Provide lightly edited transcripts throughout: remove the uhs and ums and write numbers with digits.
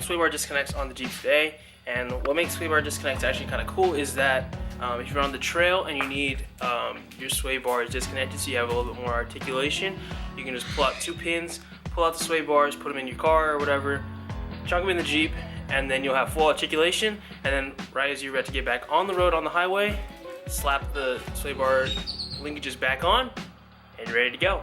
talking sway bar disconnects on the Jeep today, and what makes sway bar disconnects actually kind of cool is that if you're on the trail and you need your sway bars disconnected so you have a little bit more articulation, you can just pull out 2 pins, pull out the sway bars, put them in your car or whatever, chuck them in the Jeep, and then you'll have full articulation. And then right as you're ready to get back on the road on the highway, slap the sway bar linkages back on and you're ready to go.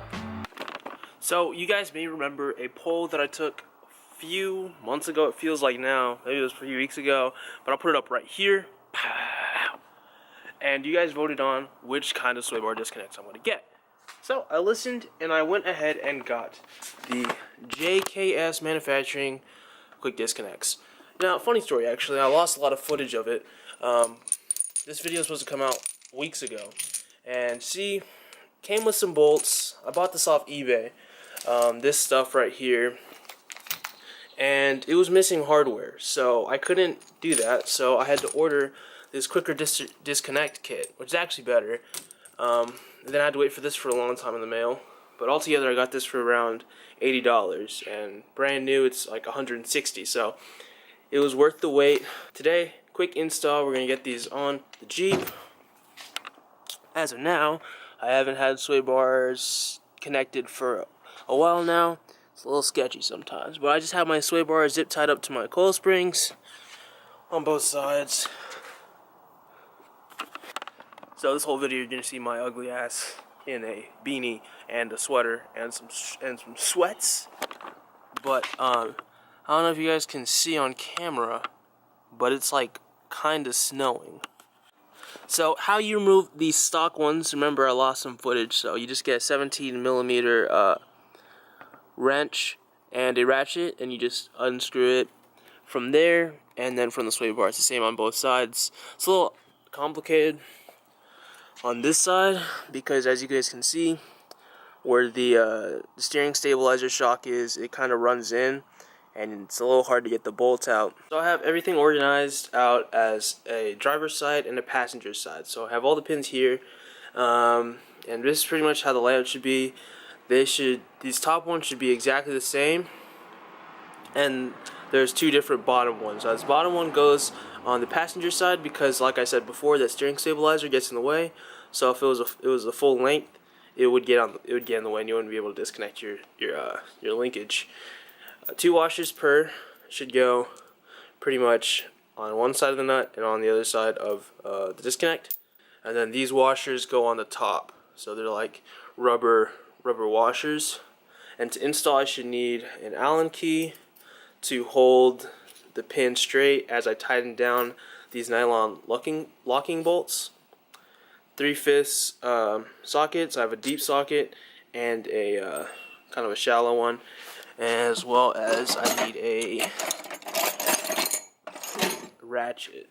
So you guys may remember a poll that I took a few months ago. It feels like now, maybe it was a few weeks ago, but I'll put it up right here. And you guys voted on which kind of sway bar disconnects I'm going to get. So I listened and I went ahead and got the JKS manufacturing quick disconnects. Now, funny story actually, I lost a lot of footage of it. This video was supposed to come out weeks ago. And see, came with some bolts. I bought this off eBay. This stuff right here, and it was missing hardware, so I couldn't do that, so I had to order this quicker disconnect kit, which is actually better. Then I had to wait for this for a long time in the mail, but altogether I got this for around $80, and brand new it's like $160, so it was worth the wait. Today, quick install, we're gonna get these on the Jeep. As of now, I haven't had sway bars connected for a while now. It's a little sketchy sometimes, but I just have my sway bar zip tied up to my coil springs on both sides. So this whole video you're gonna see my ugly ass in a beanie and a sweater and some sweats. But I don't know if you guys can see on camera, but it's like kinda snowing. So how you remove these stock ones, remember I lost some footage, so you just get a 17mm wrench and a ratchet, and you just unscrew it from there, and then from the sway bar. It's the same on both sides. It's a little complicated on this side because, as you guys can see, where the steering stabilizer shock is, it kind of runs in, and it's a little hard to get the bolts out. So I have everything organized out as a driver's side and a passenger side. So I have all the pins here, and this is pretty much how the layout should be. These top ones should be exactly the same, and there's 2 different bottom ones. This bottom one goes on the passenger side because, like I said before, that steering stabilizer gets in the way. So if it was a full length, it would get in the way, and you wouldn't be able to disconnect your linkage. 2 washers per should go pretty much on one side of the nut and on the other side of the disconnect. And then these washers go on the top, so they're like rubber washers. And to install, I should need an Allen key to hold the pin straight as I tighten down these nylon locking bolts. 3/5 sockets. I have a deep socket and a kind of a shallow one, as well as I need a ratchet.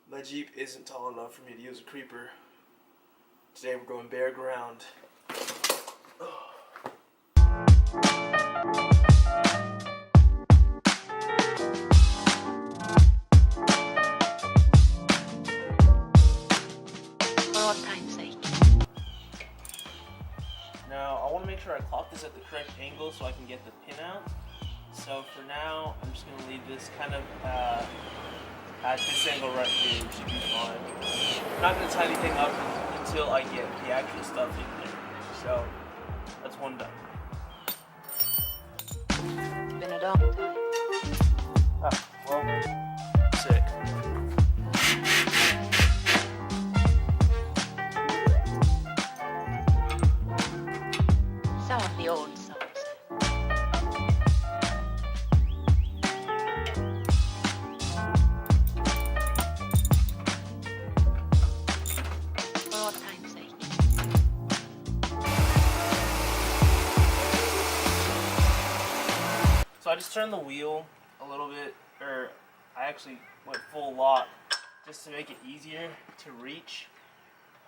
My Jeep isn't tall enough for me to use a creeper. Today we're going bare ground. Now I want to make sure I clock this at the correct angle so I can get the pin out. So for now, I'm just going to leave this kind of at this angle right here. It should be fine. I'm not going to tie anything up until I get the actual stuff in there. So that's one done. Been a long time. Ah, well, sick. Some of the old songs. For all time's sake. So I just turned the wheel a little bit, or I actually went full lock just to make it easier to reach,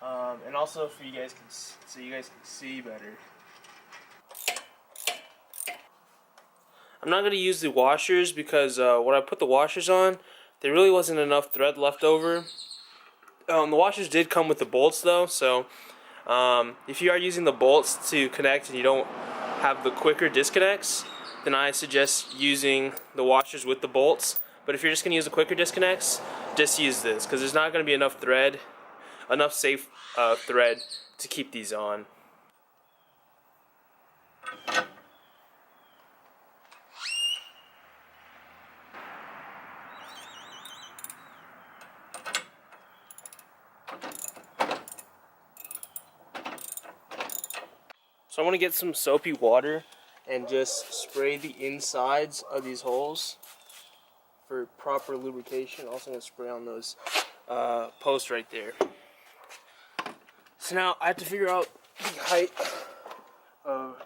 and also for you guys so you guys can see better. I'm not going to use the washers because when I put the washers on, there really wasn't enough thread left over. The washers did come with the bolts though, so if you are using the bolts to connect and you don't have the quicker disconnects, then I suggest using the washers with the bolts. But if you're just going to use the quicker disconnects, just use this, because there's not going to be enough thread, enough safe thread to keep these on. So I want to get some soapy water and just spray the insides of these holes for proper lubrication. Also going to spray on those posts right there. So now I have to figure out the height of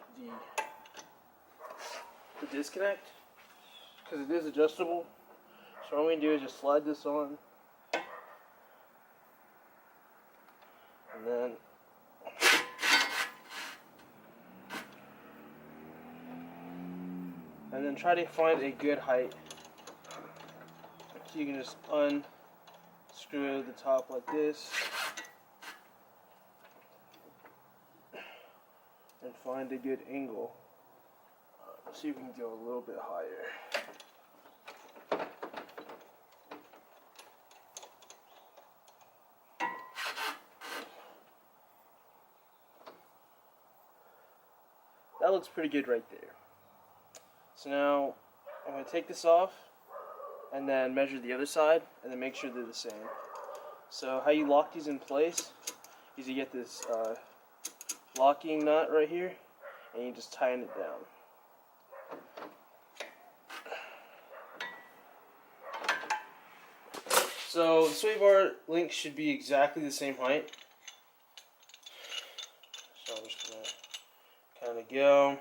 the disconnect, because it is adjustable. So all we do is just slide this on, and then try to find a good height. So you can just unscrew the top like this and find a good angle. So you can go a little bit higher. That looks pretty good right there. So now I'm going to take this off and then measure the other side and then make sure they're the same. So how you lock these in place is you get this locking nut right here and you just tighten it down. So the sway bar links should be exactly the same height. So I'm just going to kind of go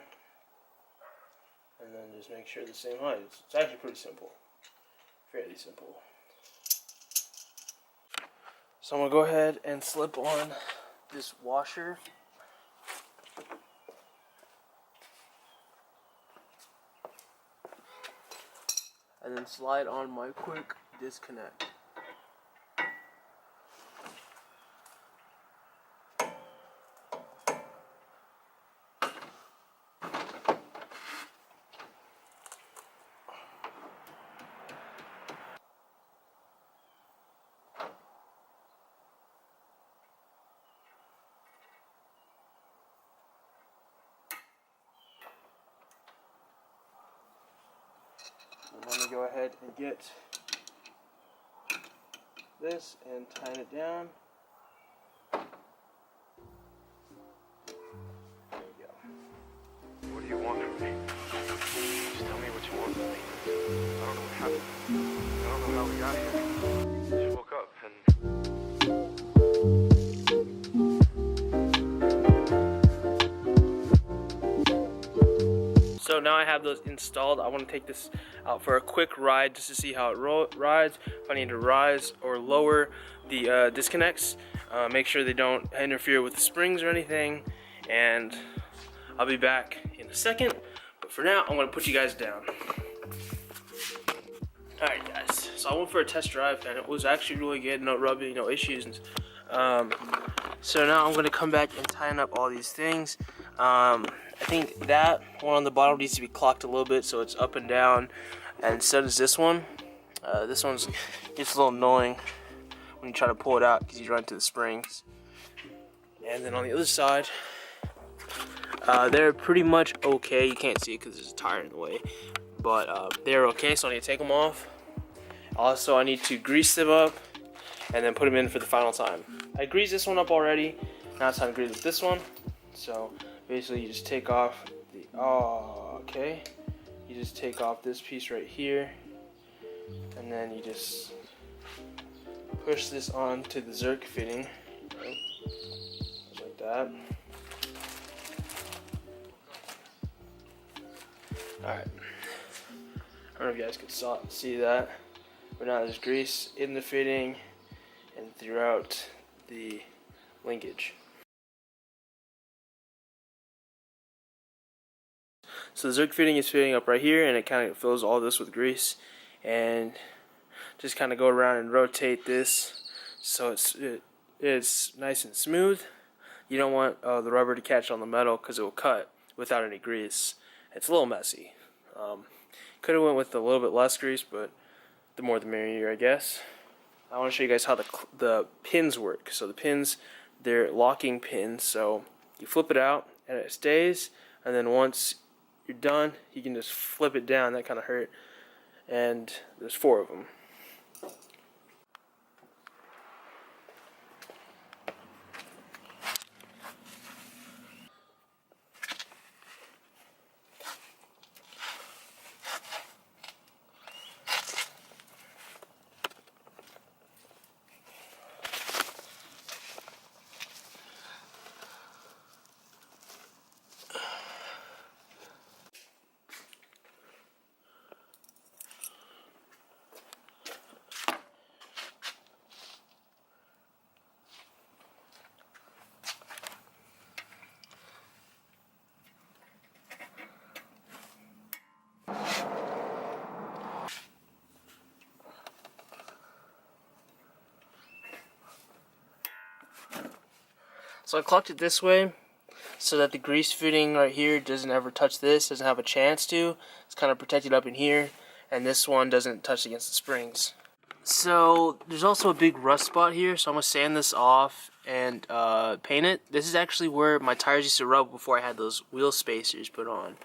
and then just make sure the same height. It's actually pretty simple. Fairly simple. So I'm going to go ahead and slip on this washer. And then slide on my quick disconnect. I'm going to go ahead and get this and tighten it down. There we go. What do you want from me? Just tell me what you want from me. I don't know what happened. I don't know how we got here. I just woke up and... So now I have those installed. I want to take this out for a quick ride just to see how it rides. If I need to rise or lower the disconnects, make sure they don't interfere with the springs or anything. And I'll be back in a second. But for now, I'm going to put you guys down. Alright guys, so I went for a test drive and it was actually really good. No rubbing, no issues. So now I'm going to come back and tighten up all these things. I think that one on the bottom needs to be clocked a little bit so it's up and down, and so does this one. This one's gets a little annoying when you try to pull it out because you run into the springs. And then on the other side, they're pretty much okay. You can't see it because there's a tire in the way, but they're okay, so I need to take them off. Also, I need to grease them up and then put them in for the final time. I greased this one up already. Now it's time to grease this one. So basically you just take off the, you just take off this piece right here, and then you just push this onto the Zerk fitting, right? Just like that. Alright, I don't know if you guys could see that, but now there's grease in the fitting and throughout the linkage. So the Zerk fitting is fitting up right here, and it kind of fills all this with grease. And just kind of go around and rotate this so it's nice and smooth. You don't want the rubber to catch on the metal because it will cut without any grease. It's a little messy. Could have went with a little bit less grease, but the more the merrier, I guess. I want to show you guys how the pins work. So the pins, they're locking pins. So you flip it out and it stays, and then once you're done, you can just flip it down. That kind of hurt. And there's 4 of them. So I clocked it this way so that the grease fitting right here doesn't ever touch this, doesn't have a chance to. It's kind of protected up in here, and this one doesn't touch against the springs. So there's also a big rust spot here, so I'm going to sand this off and paint it. This is actually where my tires used to rub before I had those wheel spacers put on.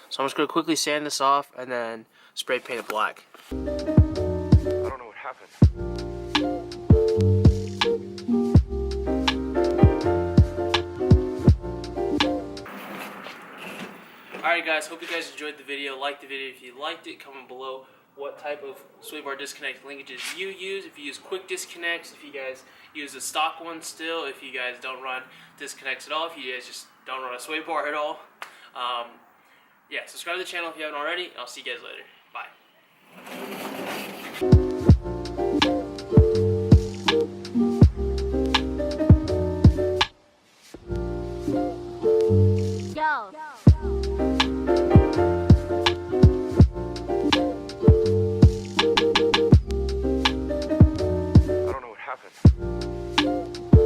So I'm just going to quickly sand this off and then spray paint it black. I don't know what happened. Alright guys, hope you guys enjoyed the video. Like the video if you liked it. Comment below what type of sway bar disconnect linkages you use. If you use quick disconnects, if you guys use the stock one still, if you guys don't run disconnects at all, if you guys just don't run a sway bar at all. Yeah, subscribe to the channel if you haven't already. I'll see you guys later. Bye. I don't know what happened.